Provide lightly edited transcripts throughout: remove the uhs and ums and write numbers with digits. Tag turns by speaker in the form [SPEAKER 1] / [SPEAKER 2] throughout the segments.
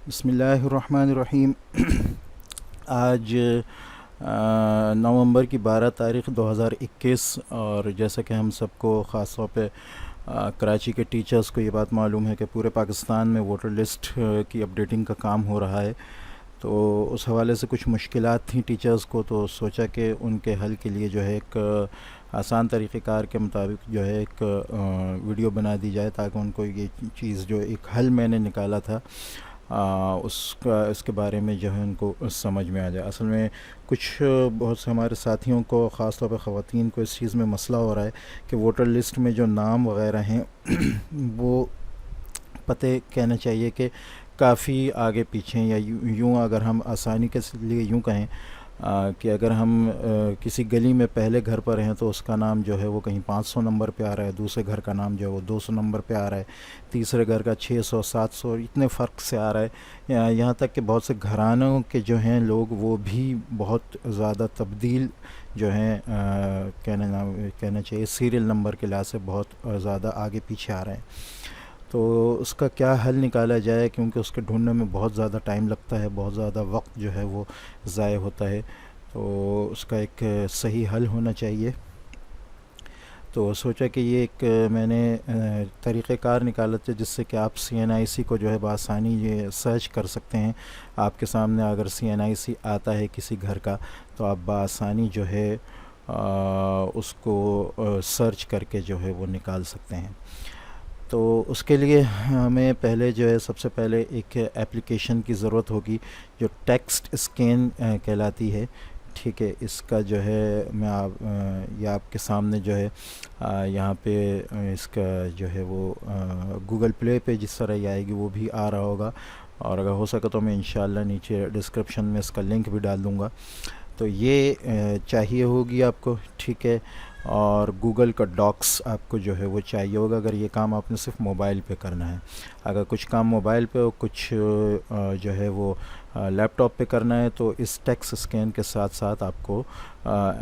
[SPEAKER 1] बिस्मिल्लाहिर्रहमानिर्रहीम। आज नवंबर की 12 तारीख़ 2021, और जैसा कि हम सबको ख़ास तौर पे कराची के टीचर्स को ये बात मालूम है कि पूरे पाकिस्तान में वोटर लिस्ट की अपडेटिंग का काम हो रहा है। तो उस हवाले से कुछ मुश्किलात थी टीचर्स को, तो सोचा कि उनके हल के लिए जो है एक आसान तरीक़ेकार के मुताबिक जो है एक वीडियो बना दी जाए, ताकि उनको ये चीज़ जो एक हल मैंने निकाला था उसका इसके बारे में जो है उनको समझ में आ जाए। असल में कुछ बहुत से हमारे साथियों को, ख़ास तौर पर ख़वातीन को, इस चीज़ में मसला हो रहा है कि वोटर लिस्ट में जो नाम वगैरह हैं वो पते कहना चाहिए कि काफ़ी आगे पीछे हैं, या यूँ अगर हम आसानी के लिए यूँ कहें कि अगर हम किसी गली में पहले घर पर हैं तो उसका नाम जो है वो कहीं 500 नंबर पे आ रहा है, दूसरे घर का नाम जो है वो 200 नंबर पे आ रहा है, तीसरे घर का 600 700 इतने फ़र्क से आ रहा है। यहाँ तक कि बहुत से घरानों के जो हैं लोग वो भी बहुत ज़्यादा तब्दील जो हैं कहना चाहिए सीरियल नंबर के लिहाज से बहुत ज़्यादा आगे पीछे आ रहे हैं। तो उसका क्या हल निकाला जाए, क्योंकि उसके ढूंढने में बहुत ज़्यादा टाइम लगता है, बहुत ज़्यादा वक्त जो है वो ज़ाय होता है। तो उसका एक सही हल होना चाहिए। तो सोचा कि ये एक मैंने तरीक़ेकार निकाला था जिससे कि आप CNIC को जो है बआसानी ये सर्च कर सकते हैं। आपके सामने अगर CNIC आता है किसी घर का, तो आप बआसानी जो है उसको सर्च करके जो है वो निकाल सकते हैं। तो उसके लिए हमें पहले जो है सबसे पहले एक एप्लीकेशन की ज़रूरत होगी जो टेक्स्ट स्कैन कहलाती है। ठीक है, इसका जो है मैं ये आपके सामने जो है यहाँ पे इसका जो है वो गूगल प्ले पे जिस तरह ये आएगी वो भी आ रहा होगा, और अगर हो सके तो मैं इंशाल्लाह नीचे डिस्क्रिप्शन में इसका लिंक भी डाल दूँगा। तो ये चाहिए होगी आपको, ठीक है। और गूगल का डॉक्स आपको जो है वो चाहिए होगा, अगर ये काम आपने सिर्फ मोबाइल पे करना है। अगर कुछ काम मोबाइल पे और कुछ जो है वो लैपटॉप पे करना है, तो इस टेक्स्ट स्कैन के साथ साथ आपको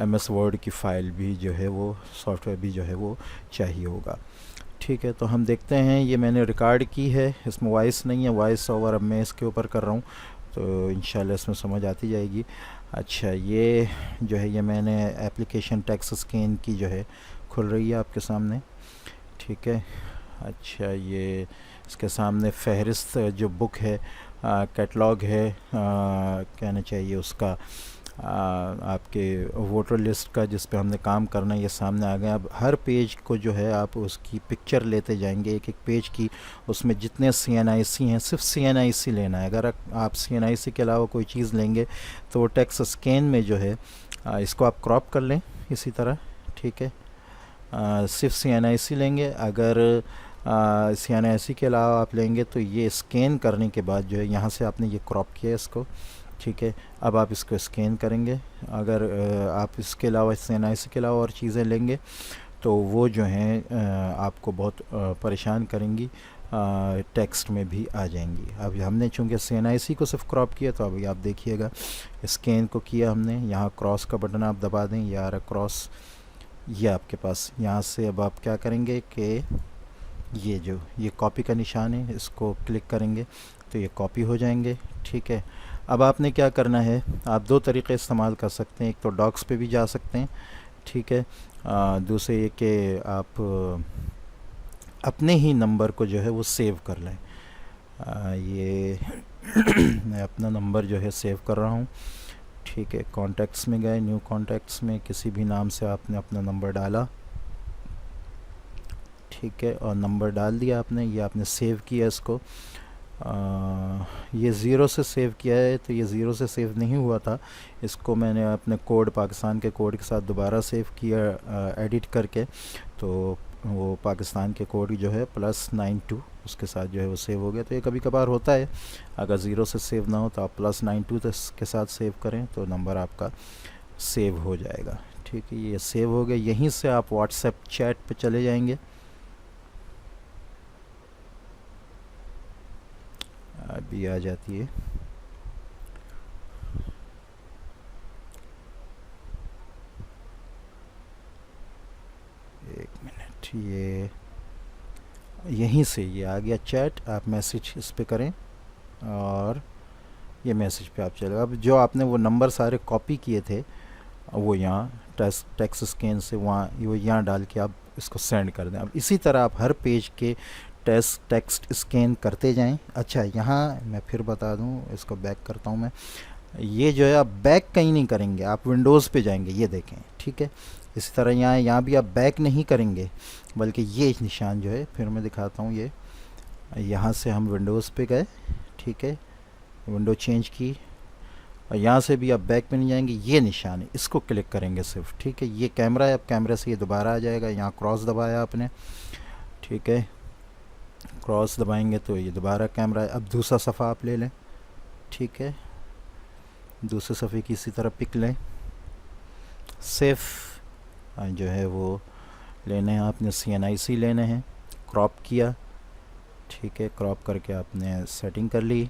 [SPEAKER 1] MS वर्ड की फ़ाइल भी जो है वो सॉफ्टवेयर भी जो है वो चाहिए होगा। ठीक है, तो हम देखते हैं। ये मैंने रिकॉर्ड की है, इसमें वॉइस नहीं है, वॉइस ओवर अब मैं इसके ऊपर कर रहा हूँ, तो इंशाल्लाह इसमें समझ आती जाएगी। अच्छा, ये जो है ये मैंने एप्लीकेशन टेक्स्ट स्कैन की जो है खुल रही है आपके सामने, ठीक है। अच्छा, ये इसके सामने फ़हरिस्त जो बुक है, कैटलॉग है कहना चाहिए उसका, आपके वोटर लिस्ट का जिस पे हमने काम करना है, ये सामने आ गया। अब हर पेज को जो है आप उसकी पिक्चर लेते जाएंगे, एक एक पेज की। उसमें जितने CNIC हैं सिर्फ CNIC लेना है। अगर आप CNIC के अलावा कोई चीज़ लेंगे तो टेक्स्ट स्कैन में जो है इसको आप क्रॉप कर लें इसी तरह, ठीक है। सिर्फ CNIC लेंगे। अगर CNIC के अलावा आप लेंगे तो ये स्कैन करने के बाद जो है यहाँ से आपने ये क्रॉप किया इसको, ठीक है। अब आप इसको स्कैन करेंगे। अगर आप इसके अलावा CNIC के अलावा और चीज़ें लेंगे तो वो जो हैं आपको बहुत परेशान करेंगी, टेक्स्ट में भी आ जाएंगी। अब हमने चूँकि CNIC को सिर्फ क्रॉप किया, तो अभी आप देखिएगा स्कैन को किया हमने, यहाँ क्रॉस का बटन आप दबा दें, ये आ रहा क्रॉस, ये आपके पास। यहाँ से अब आप क्या करेंगे कि ये जो ये कॉपी का निशान है इसको क्लिक करेंगे तो ये कॉपी हो जाएंगे, ठीक है। अब आपने क्या करना है, आप दो तरीक़े इस्तेमाल कर सकते हैं। एक तो डॉक्स पे भी जा सकते हैं, ठीक है। दूसरे ये कि आप अपने ही नंबर को जो है वो सेव कर लें। ये मैं अपना नंबर जो है सेव कर रहा हूँ, ठीक है। कॉन्टैक्ट्स में गए, न्यू कॉन्टैक्ट्स में किसी भी नाम से आपने अपना नंबर डाला, ठीक है, और नंबर डाल दिया आपने। ये आपने सेव किया इसको। ये ज़ीरो से सेव किया है, तो ये ज़ीरो से सेव नहीं हुआ था। इसको मैंने अपने कोड, पाकिस्तान के कोड के साथ दोबारा सेव किया एडिट करके, तो वो पाकिस्तान के कोड जो है +92 उसके साथ जो है वो सेव हो गया। तो ये कभी कभार होता है, अगर ज़ीरो से सेव ना हो तो आप +92 के साथ सेव करें तो नंबर आपका सेव हो जाएगा, ठीक है। ये सेव हो गया। यहीं से आप व्हाट्सएप चैट पे चले जाएंगे। अभी आ जाती है। एक मिनट, ये यहीं से ये आ गया चैट, आप मैसेज इस पे करें, और ये मैसेज पे आप चलेगा। अब जो आपने वो नंबर सारे कॉपी किए थे वो यहाँ टेक्स्ट स्कैन से वहाँ वो यहाँ डाल के आप इसको सेंड कर दें। अब इसी तरह आप हर पेज के टेक्स्ट स्कैन करते जाएं। अच्छा, यहाँ मैं फिर बता दूँ, इसको बैक करता हूँ मैं। ये जो है आप बैक कहीं नहीं करेंगे, आप विंडोज़ पे जाएंगे, ये देखें, ठीक है। इसी तरह यहाँ भी आप बैक नहीं करेंगे, बल्कि ये निशान जो है, फिर मैं दिखाता हूँ, ये यहाँ से हम विंडोज़ पे गए, ठीक है, विंडो चेंज की, और यहाँ से भी आप बैक में नहीं जाएंगे, ये निशान है, इसको क्लिक करेंगे सिर्फ, ठीक है। ये कैमरा है, अब कैमरे से ये दोबारा आ जाएगा, यहाँ क्रॉस दबाया आपने, ठीक है, क्रॉस दबाएंगे तो ये दोबारा कैमरा है। अब दूसरा सफ़ा आप ले लें, ठीक है, दूसरे सफ़े की इसी तरह पिक लें, सेफ जो है वो लेने हैं आपने, CNIC लेने हैं, क्रॉप किया, ठीक है, क्रॉप करके आपने सेटिंग कर ली।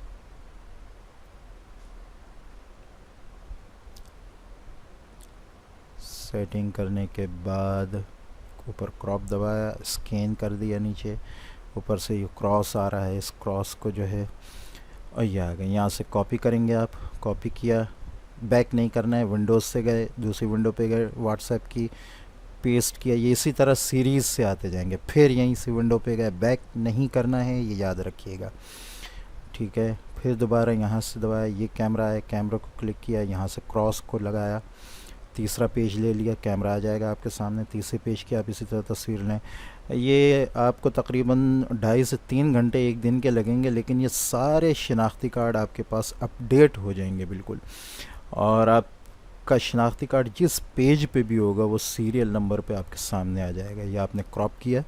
[SPEAKER 1] सेटिंग करने के बाद ऊपर क्रॉप दबाया, स्कैन कर दिया नीचे, ऊपर से ये क्रॉस आ रहा है, इस क्रॉस को जो है, और ये आ गए। यहाँ से कॉपी करेंगे आप, कॉपी किया, बैक नहीं करना है, विंडोज़ से गए, दूसरी विंडो पे गए, व्हाट्सएप की, पेस्ट किया, ये इसी तरह सीरीज़ से आते जाएंगे। फिर यहीं से विंडो पे गए, बैक नहीं करना है, ये याद रखिएगा, ठीक है। फिर दोबारा यहाँ से दबाया, ये कैमरा है, कैमरा को क्लिक किया, यहाँ से क्रॉस को लगाया, तीसरा पेज ले लिया, कैमरा आ जाएगा आपके सामने, तीसरे पेज की आप इसी तरह तस्वीर लें। ये आपको तकरीबन 2.5 से 3 घंटे एक दिन के लगेंगे, लेकिन ये सारे शिनाख्ती कार्ड आपके पास अपडेट हो जाएंगे बिल्कुल, और आपका शिनाख्ती कार्ड जिस पेज पे भी होगा वो सीरियल नंबर पे आपके सामने आ जाएगा। ये आपने क्रॉप किया,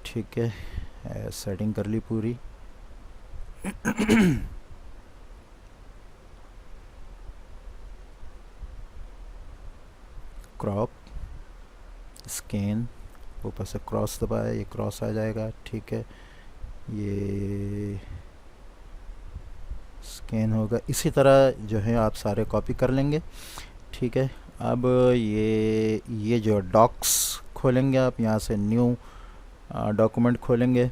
[SPEAKER 1] ठीक है, सेटिंग कर ली पूरी। क्रॉप, स्कैन, ऊपर से क्रॉस दबाया, ये क्रॉस आ जाएगा, ठीक है, ये स्कैन होगा। इसी तरह जो है आप सारे कॉपी कर लेंगे, ठीक है। अब ये जो डॉक्स खोलेंगे आप, यहाँ से न्यू डॉक्यूमेंट खोलेंगे,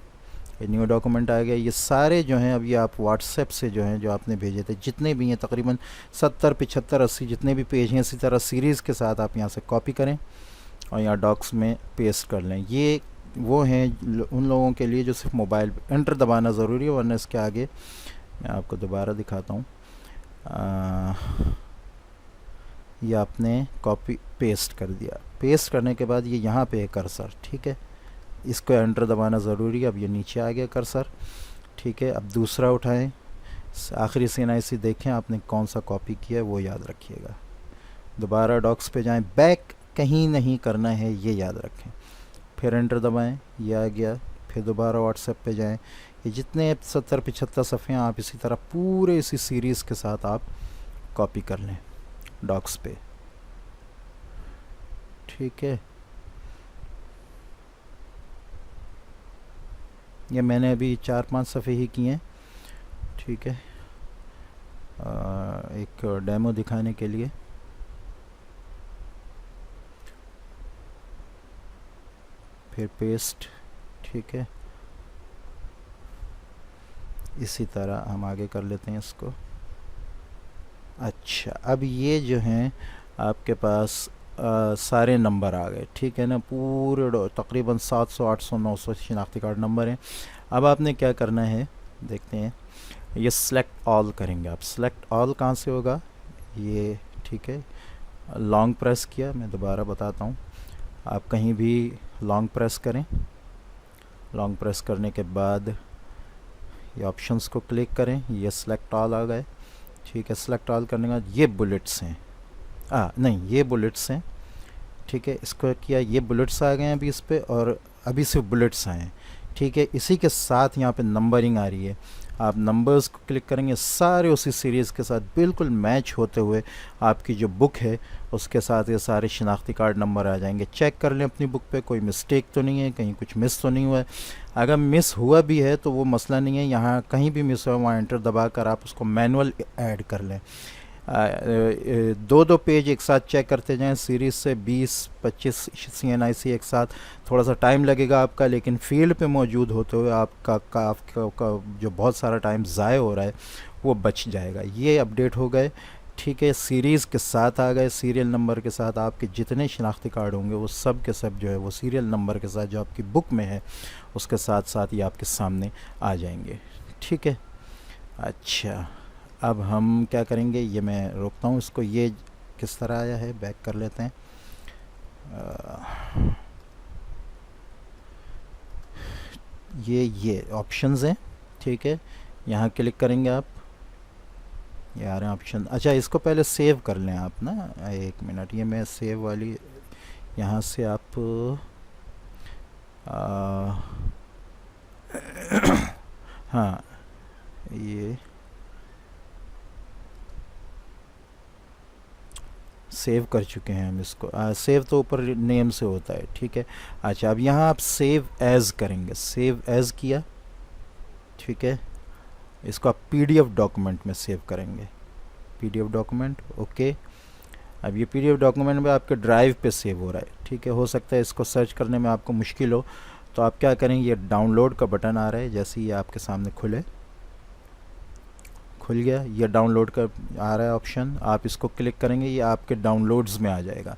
[SPEAKER 1] ये न्यू डॉक्यूमेंट आ गया। ये सारे जो हैं अब ये आप व्हाट्सएप से जो हैं, जो आपने भेजे थे, जितने भी हैं तकरीबन 70, 75, 80 जितने भी पेज हैं, इसी तरह सीरीज़ के साथ आप यहाँ से कॉपी करें और यहाँ डॉक्स में पेस्ट कर लें। ये वो हैं उन लोगों के लिए जो सिर्फ मोबाइल एंटर दबाना ज़रूरी है, वरना इसके आगे मैं आपको दोबारा दिखाता हूँ। ये आपने कॉपी पेस्ट कर दिया, पेस्ट करने के बाद ये यहाँ पे है कर्सर, ठीक है, इसको एंटर दबाना ज़रूरी है। अब ये नीचे आ गया कर्सर, ठीक है। अब दूसरा उठाएं, आखिरी CNIC देखें आपने कौन सा कॉपी किया है वो याद रखिएगा। दोबारा डॉक्स पे जाएं, बैक कहीं नहीं करना है, ये याद रखें। फिर एंटर दबाएं, ये आ गया। फिर दोबारा व्हाट्सएप पे जाएं, ये जितने 70-75 सफ़े हैं आप इसी तरह पूरे इसी सीरीज़ के साथ आप कॉपी कर लें डॉक्स पे, ठीक है। ये मैंने अभी 4-5 सफ़े ही किए हैं, ठीक है, एक डेमो दिखाने के लिए। फिर पेस्ट, ठीक है, इसी तरह हम आगे कर लेते हैं इसको। अच्छा, अब ये जो हैं आपके पास सारे नंबर आ गए, ठीक है ना, पूरे तकरीबन 700, 800, 900 शिनाख्ती कार्ड नंबर हैं। अब आपने क्या करना है देखते हैं, ये सेलेक्ट ऑल करेंगे आप। सेलेक्ट ऑल कहाँ से होगा, ये, ठीक है, लॉन्ग प्रेस किया, मैं दोबारा बताता हूँ, आप कहीं भी लॉन्ग प्रेस करें, लॉन्ग प्रेस करने के बाद ये ऑप्शंस को क्लिक करें, ये सेलेक्ट ऑल आ गए, ठीक है। सेलेक्ट ऑल करने के बाद ये बुलेट्स हैं, नहीं ये बुलेट्स हैं, ठीक है, इसको किया, ये बुलेट्स आ गए हैं अभी इस पर, और अभी सिर्फ बुलेट्स आए हैं, ठीक है। इसी के साथ यहाँ पे नंबरिंग आ रही है, आप नंबर्स को क्लिक करेंगे, सारे उसी सीरीज़ के साथ बिल्कुल मैच होते हुए आपकी जो बुक है उसके साथ ये सारे शिनाख्ती कार्ड नंबर आ जाएंगे। चेक कर लें अपनी बुक पे कोई मिस्टेक तो नहीं है, कहीं कुछ मिस तो नहीं हुआ है। अगर मिस हुआ भी है तो वो मसला नहीं है, यहाँ कहीं भी मिस हुआ वहाँ एंटर दबा कर आप उसको मैनुअल ऐड कर लें। दो दो पेज एक साथ चेक करते जाएं, सीरीज़ से 20-25 CNIC एक साथ। थोड़ा सा टाइम लगेगा आपका, लेकिन फील्ड पे मौजूद होते हुए आपका जो बहुत सारा टाइम ज़ाय हो रहा है वो बच जाएगा। ये अपडेट हो गए, ठीक है। सीरीज़ के साथ आ गए, सीरियल नंबर के साथ। आपके जितने शनाख्ती कार्ड होंगे वो सब के सब जो है वो सीरियल नंबर के साथ, जो आपकी बुक में है उसके साथ साथ ये आपके सामने आ जाएंगे, ठीक है। अच्छा, अब हम क्या करेंगे, ये मैं रोकता हूँ इसको। ये किस तरह आया है, बैक कर लेते हैं। ये ऑप्शंस हैं, ठीक है। यहाँ क्लिक करेंगे आप, ये आ रहे हैं ऑप्शन। अच्छा, इसको पहले सेव कर लें आप ना, एक मिनट। ये मैं सेव वाली, यहाँ से आप आ, हाँ, ये सेव कर चुके हैं हम इसको। सेव तो ऊपर नेम से होता है, ठीक है। अच्छा, अब यहाँ आप सेव एज़ करेंगे, सेव एज़ किया, ठीक है। इसको आप PDF डॉक्यूमेंट में सेव करेंगे, PDF डॉक्यूमेंट, ओके। अब ये PDF डॉक्यूमेंट में आपके ड्राइव पे सेव हो रहा है, ठीक है। हो सकता है इसको सर्च करने में आपको मुश्किल हो, तो आप क्या करेंगे, ये डाउनलोड का बटन आ रहा है, जैसे ये आपके सामने खुल गया, ये डाउनलोड का आ रहा है ऑप्शन, आप इसको क्लिक करेंगे, ये आपके डाउनलोड्स में आ जाएगा,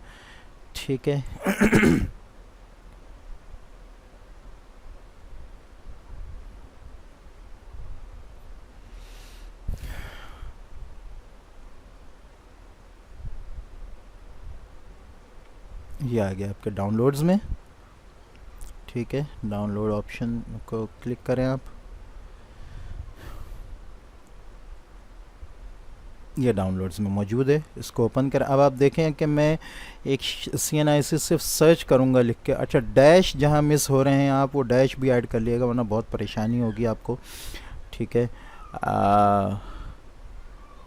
[SPEAKER 1] ठीक है। ये आ गया आपके डाउनलोड्स में, ठीक है। डाउनलोड ऑप्शन को क्लिक करें आप, ये डाउनलोड्स में मौजूद है, इसको ओपन करें। अब आप देखें कि मैं एक CNIC सिर्फ सर्च करूंगा लिख के। अच्छा, डैश जहां मिस हो रहे हैं आप वो डैश भी ऐड कर लिएगा, वरना बहुत परेशानी होगी आपको, ठीक है।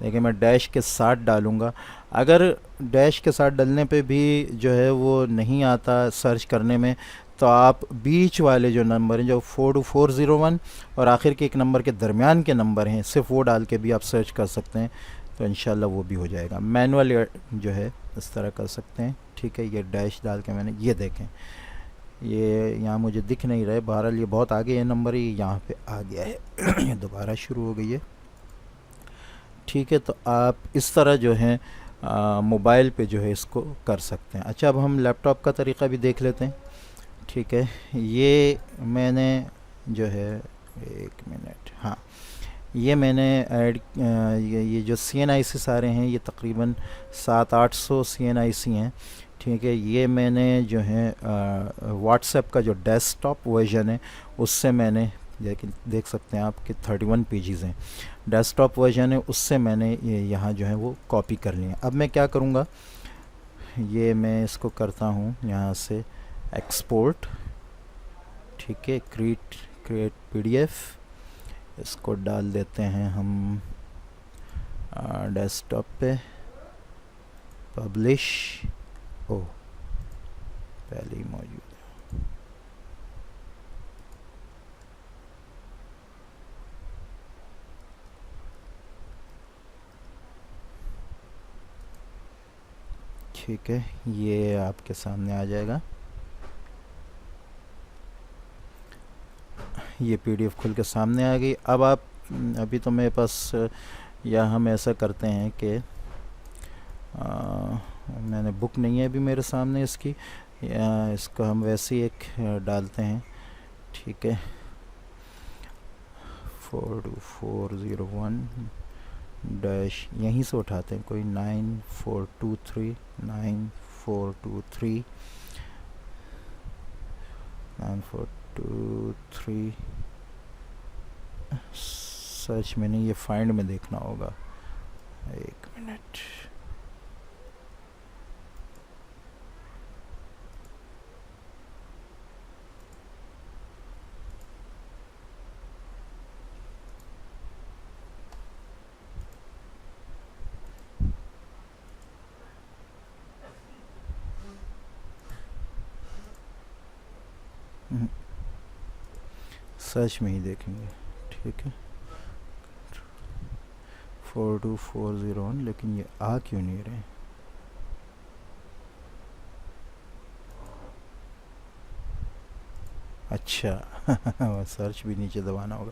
[SPEAKER 1] देखिए, मैं डैश के साथ डालूंगा। अगर डैश के साथ डालने पे भी जो है वो नहीं आता सर्च करने में, तो आप बीच वाले जो नंबर हैं, जो 42401 और आखिर के एक नंबर के दरमियान के नंबर हैं, सिर्फ वो डाल के भी आप सर्च कर सकते हैं, तो इंशाल्लाह वो भी हो जाएगा। मैनुअल जो है इस तरह कर सकते हैं, ठीक है। ये डैश डाल के मैंने, ये देखें, ये यहाँ मुझे दिख नहीं रहा है, बहरहाल ये बहुत आगे ये नंबर ही यहाँ पे आ गया है। ये दोबारा शुरू हो गई है, ठीक है। तो आप इस तरह जो है मोबाइल पे जो है इसको कर सकते हैं। अच्छा, अब हम लैपटॉप का तरीका भी देख लेते हैं, ठीक है। ये मैंने जो है, एक मिनट, हाँ, ये मैंने ऐड, ये जो CNIC सारे हैं, ये तकरीबन 700-800 CNIC हैं, ठीक है। ये मैंने जो है व्हाट्सएप का जो डेस्कटॉप वर्जन है उससे मैंने, देख सकते हैं आप कि 31 पेजेस हैं, डेस्कटॉप वर्जन है, उससे मैंने ये यहाँ जो है वो कॉपी कर लिए। अब मैं क्या करूँगा, ये मैं इसको करता हूँ यहाँ से एक्सपोर्ट, ठीक है, क्रिएट PDF, इसको डाल देते हैं हम डेस्कटॉप पे, पब्लिश, ओ पहले ही मौजूद है, ठीक है। ये आपके सामने आ जाएगा, ये PDF खुल के सामने आ गई। अब आप, अभी तो मेरे पास, या हम ऐसा करते हैं कि मैंने बुक नहीं है अभी मेरे सामने इसकी, या इसको हम वैसे ही एक डालते हैं, ठीक है। 42401 डैश, यहीं से उठाते हैं, कोई 9423 9423 9423 सर्च में नहीं, ये फाइंड में देखना होगा, एक मिनट। सर्च में ही देखेंगे, ठीक है। 42401, लेकिन ये आ क्यों नहीं रहे? अच्छा सर्च भी नीचे दबाना होगा।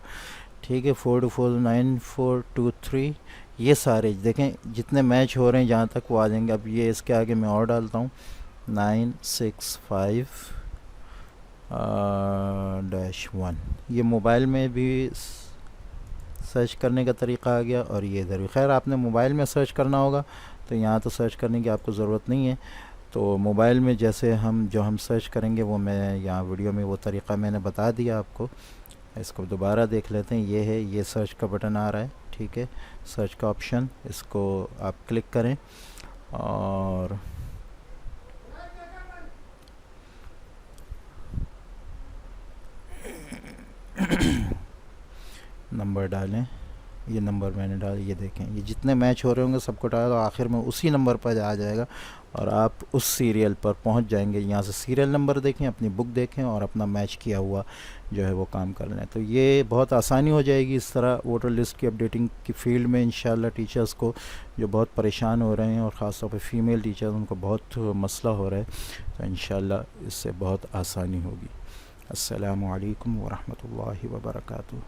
[SPEAKER 1] ठीक है, 4249423, ये सारे देखें जितने मैच हो रहे हैं जहाँ तक वो आ जाएंगे। अब ये इसके आगे मैं और डालता हूँ 965-1। ये मोबाइल में भी सर्च करने का तरीका आ गया और ये इधर भी। खैर आपने मोबाइल में सर्च करना होगा तो यहाँ तो सर्च करने की आपको ज़रूरत नहीं है। तो मोबाइल में जैसे हम सर्च करेंगे वो मैं यहाँ वीडियो में वो तरीका मैंने बता दिया आपको। इसको दोबारा देख लेते हैं। ये है, ये सर्च का बटन आ रहा है, ठीक है, सर्च का ऑप्शन, इसको आप क्लिक करें और नंबर डालें। ये नंबर मैंने डाल, ये देखें ये जितने मैच हो रहे होंगे सबको डालो, आखिर में उसी नंबर पर आ जाएगा और आप उस सीरियल पर पहुंच जाएंगे। यहाँ से सीरियल नंबर देखें, अपनी बुक देखें और अपना मैच किया हुआ जो है वो काम कर लें। तो ये बहुत आसानी हो जाएगी इस तरह वोटर लिस्ट की अपडेटिंग की फ़ील्ड में इंशाल्लाह। टीचर्स को जो बहुत परेशान हो रहे हैं और ख़ास तौर पर फ़ीमेल टीचर्स, उनको बहुत मसला हो रहा है, तो इंशाल्लाह इससे बहुत आसानी होगी। अस्सलामु अलैकुम वरहमतुल्लाहि वबरकातुहू।